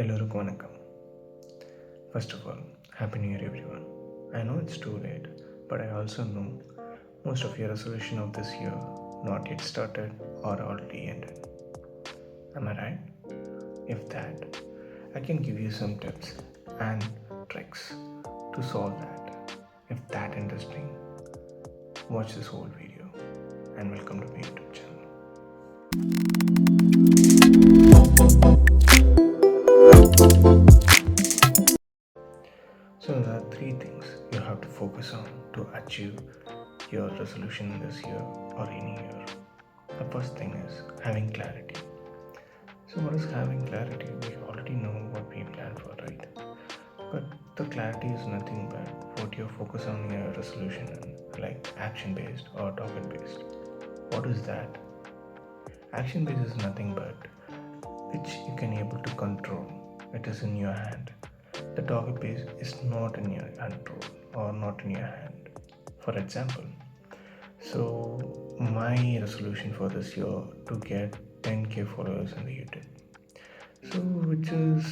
எல்லோருக்கும் வணக்கம். First of all, Happy New Year everyone. I know it's too late, but I also know most of your resolution of this year not yet started or already ended. Am I right? If that, I can give you some tips and tricks to solve that. If that interesting, watch this whole video and welcome to my YouTube channel. So there are three things you have to focus on to achieve your resolution this year or any year. The first thing is having clarity. So what is having clarity? We already know what we plan for, right? But the clarity is nothing but what you focus on your resolution and like action based or target based. What is that? Action based is nothing but which you can able to control. It is in your hand. The target base is not in your control or not in your hand. For example, so my resolution for this year to get 10k followers in the YouTube. So which is,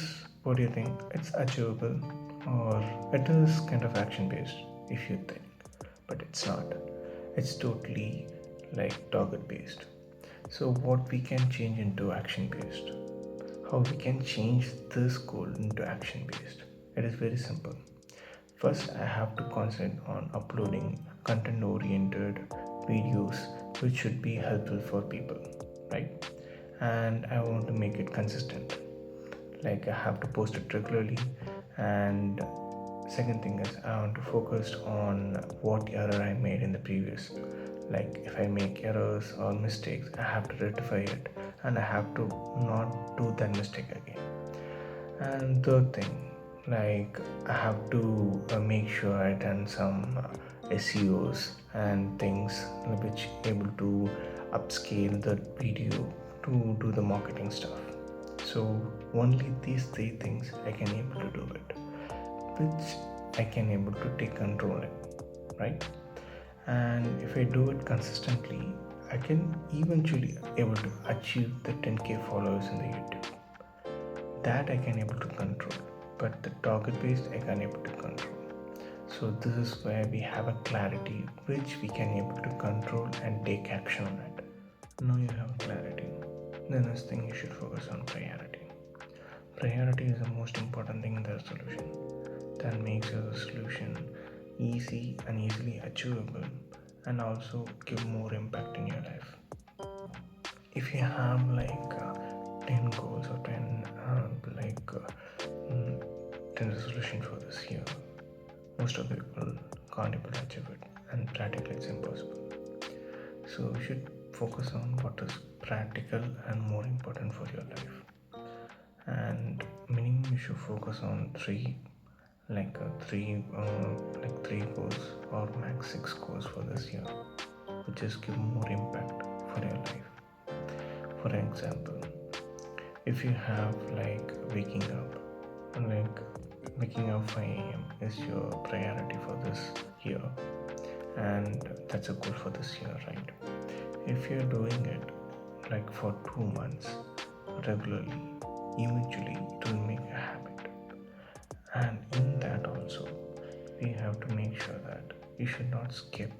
what do you think? It's achievable or it is kind of action based if you think, but it's not. It's totally like target based. So what we can change into action based? How we can change this goal into action based? It is very simple. First, I have to concentrate on uploading content oriented videos which should be helpful for people, right? And I want to make it consistent. Like I have to post it regularly. And second thing is I want to focus on what error I made in the previous. Like if I make errors or mistakes, I have to rectify it and I have to not do that mistake again. And third thing, like I have to make sure I done some SEOs and things which able to upscale the video to do the marketing stuff. So only these three things I can able to do it, which I can able to take control it, right? And if I do it consistently, I can eventually able to achieve the 10k followers in the YouTube. That I can able to control, but the target based I can able to control. So this is where we have a clarity which we can able to control and take action on it. Now you have clarity. The next thing you should focus on priority. Priority is the most important thing in the solution. That makes your solution easy and easily achievable and also give more impact in your life. If you have like 10 goals or 10 10 resolution for this year, most of the people can't able to achieve it and practically it's impossible. So you should focus on what is practical and more important for your life. And minimum you should focus on three goals or max 6 goals for this year, which just give more impact for your life. For example, if you have like waking up 5 a.m. is your priority for this year, and that's a goal for this year, right? If you're doing it like for 2 months regularly, eventually it will make a habit. And in that also, we have to make sure that you should not skip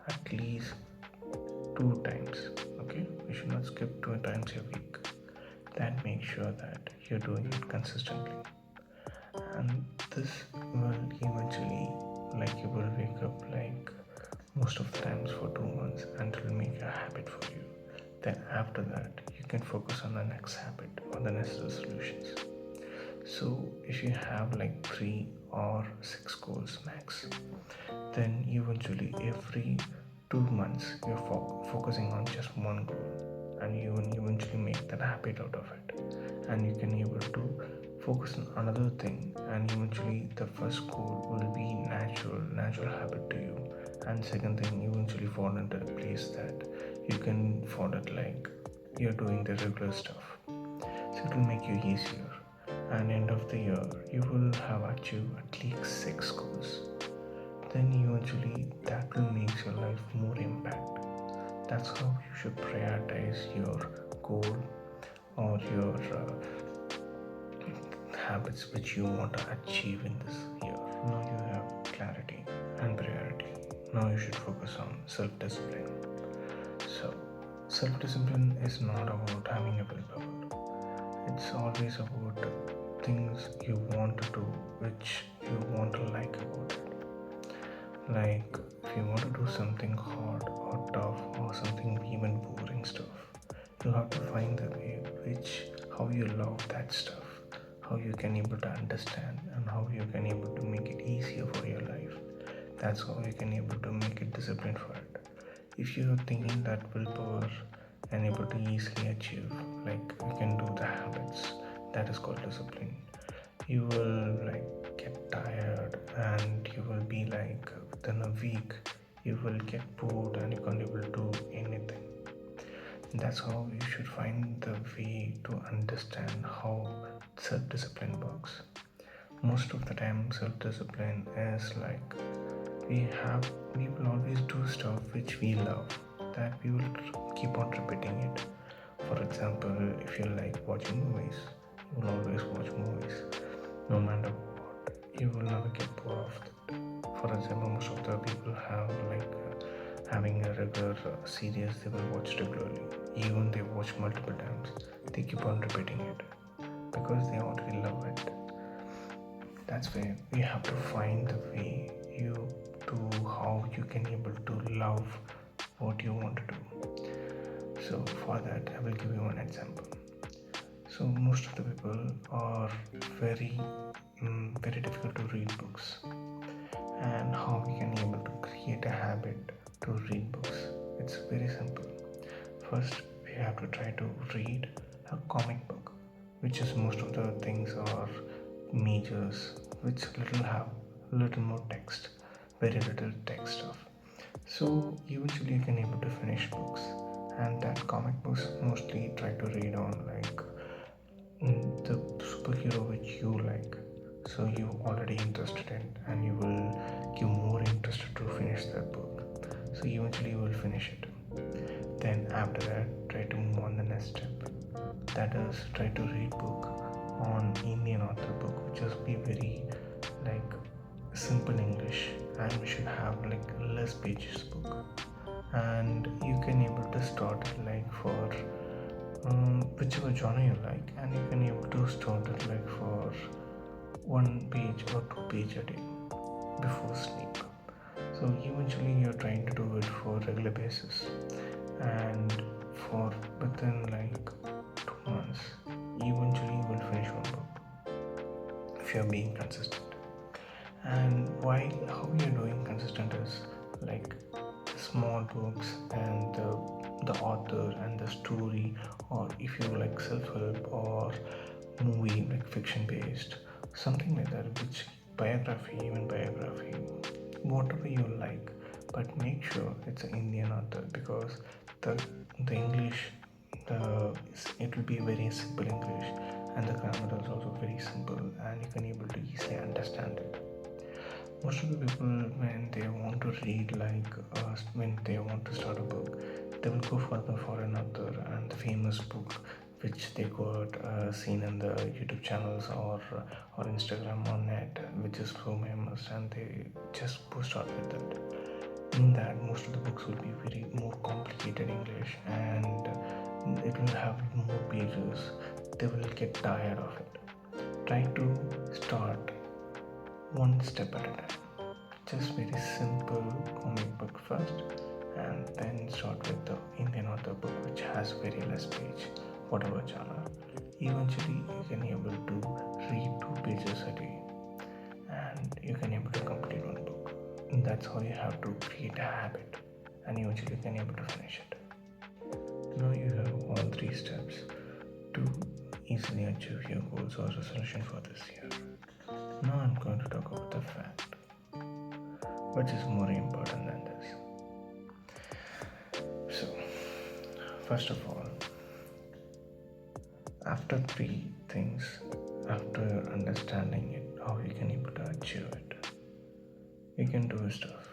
at least 2 times. Okay, you should not skip 2 times a week. That makes sure that you're doing it consistently. And this will eventually, like you will wake up like most of the times for 2 months and it will make a habit for you. Then after that you can focus on the next habit or the next resolutions. So if you have like 3 or 6 goals max, then eventually every 2 months you're focusing on just one goal, and you will eventually make that habit out of it, and you can able to focus on another thing, and eventually the first goal will be natural habit to you, and second thing eventually fall into a place that you can fall it like you're doing the regular stuff. So it will make you easier, and end of the year you will have achieved at least 6 goals. Then eventually that will make your life more impact. That's how you should prioritize your goal or your habits which you want to achieve in this year. Now you have clarity and priority. Now you should focus on self-discipline. So self-discipline is not about having a willpower. It's always about things you want to do which you want to like about it. Like if you want to do something hard or tough or something even boring stuff, you have to find the way which how you love that stuff, how you can able to understand and how you can able to make it easier for your life. That's how you can able to make it disciplined for it. If you're thinking that willpower and able to easily achieve, like you can do the habits, that is called discipline. You will like get tired and you will be like within a week you will get bored and you can't able to do anything. That's how you should find the way to understand how self-discipline works. Most of the time self-discipline is like we will always do stuff which we love, that we will keep on repeating it. For example, if you like watching movies, you will always watch movies no matter what. You will never get bored of it. For example, most of the people have like having a regular series they will watch regularly. Even they watch multiple times, they keep on repeating it because they already love it. That's why we have to find the way you to how you can able to love what you want to do. So for that I will give you one example. So most of the people are very very difficult to read books, and how we can able to create a habit to read books. It's very simple. First we have to try to read a comic book, which is most of the things are majors which little have little more text, very little text stuff. So eventually you can able to finish books, and that comic books mostly try to read on like the superhero which you like, so you already interested in and you will give more interested to finish that book, so eventually you will finish it. Then after that try to move on the next step, that is try to read book on Indian author book which is be very like simple English, and we should have like less pages book. And you can able to start like for whichever genre you like, and you can able to start it like for 1 page or 2 page a day before sleep. So eventually you're trying to do it for regular basis, and for within like 2 months eventually you will finish one book if you're being consistent. And why how you're doing consistent is like the small books and the author and the story, or if you like self-help or movie like fiction based, something like that, which biography, even biography, whatever you like, but make sure it's an Indian author, because the the English, it will be very simple English, and the grammar is also very simple and you can able to easily understand it. Most of the people when they want to read like when they want to start a book, they will go further for another and the famous book which they got seen in the YouTube channels or Instagram or net, which is so famous, and they just post out with that. In that most of the books will be very more complicated English, and it will have more pages. They will get tired of it. Try to start one step at a time. Just very simple comic book first, and then start with the Indian author book which has very less page, whatever genre. Eventually you can able to read 2 pages a day, and you can able to complete one book. And that's how you have to create a habit, and eventually you can able to finish it. Now you have all 3 steps to easily achieve your goals or resolution for this year. Now I'm going to talk about the fact which is more important than this. So, first of all, after 3 things, after understanding it, how you can able to achieve it, you can do stuff.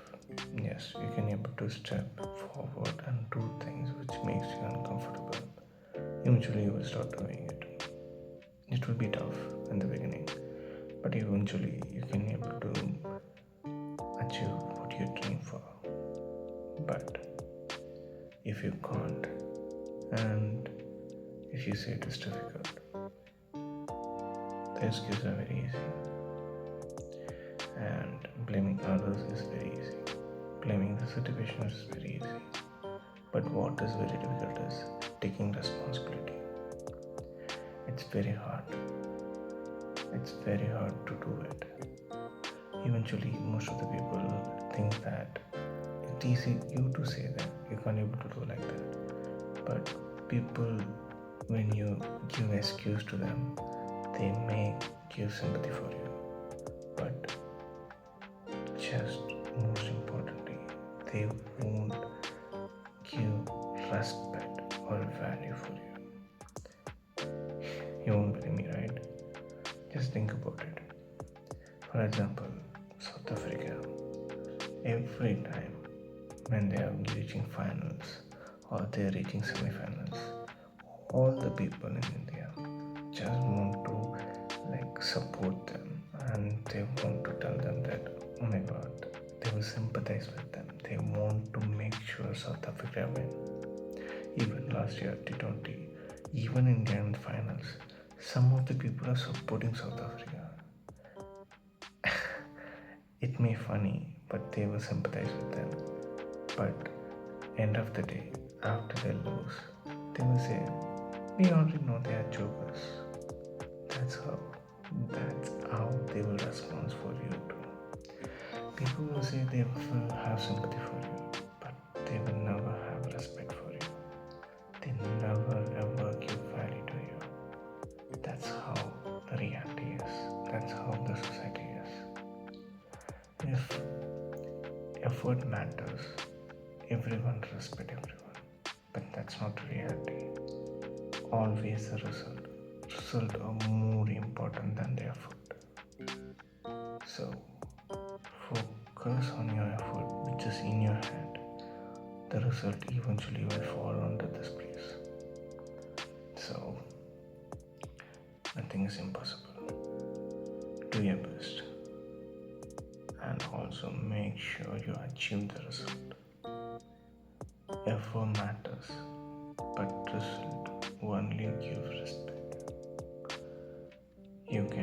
Yes, you can able to step forward and do things which makes you uncomfortable. Eventually you will start doing it. It will be tough in the beginning, but eventually you can be able to achieve what you dream for. But if you can't, and if you say it is difficult, the excuses are very easy, and blaming others is very easy. Blaming the situation is very easy. But what is very difficult is taking responsibility. It's very hard. It's very hard to do it. Eventually, most of the people think that it's easy you to say that you can't able to do like that. But people, when you give excuse to them, they may give sympathy for you. But just most importantly, they won't give respect or value for you. You won't believe me, right? Just think about it. For example, South Africa, every time when they are reaching finals or they are reaching semi-finals, all the people in India just want to support them, and they want to tell them that, oh my god, they will sympathize with them. They want to make sure South Africa win. Even last year T20, even India in finals, some of the people are supporting South Africa. It may funny, but they will sympathize with them. But end of the day, after they lose, they will say, we already know they are jokers. That's how. That's how they will respond for you too. People will say they will have sympathy for you, but they will never have respect for you. They never ever give value to you. That's how the reality is. That's how the society is. If effort matters, everyone respect everyone. But that's not reality. Always the result. Result are more important than the effort. So focus on your effort, which is in your hand. The result eventually will fall under this place. So nothing is impossible. Do your best, and also make sure you achieve the result. Effort matters, but result only gives respect. You can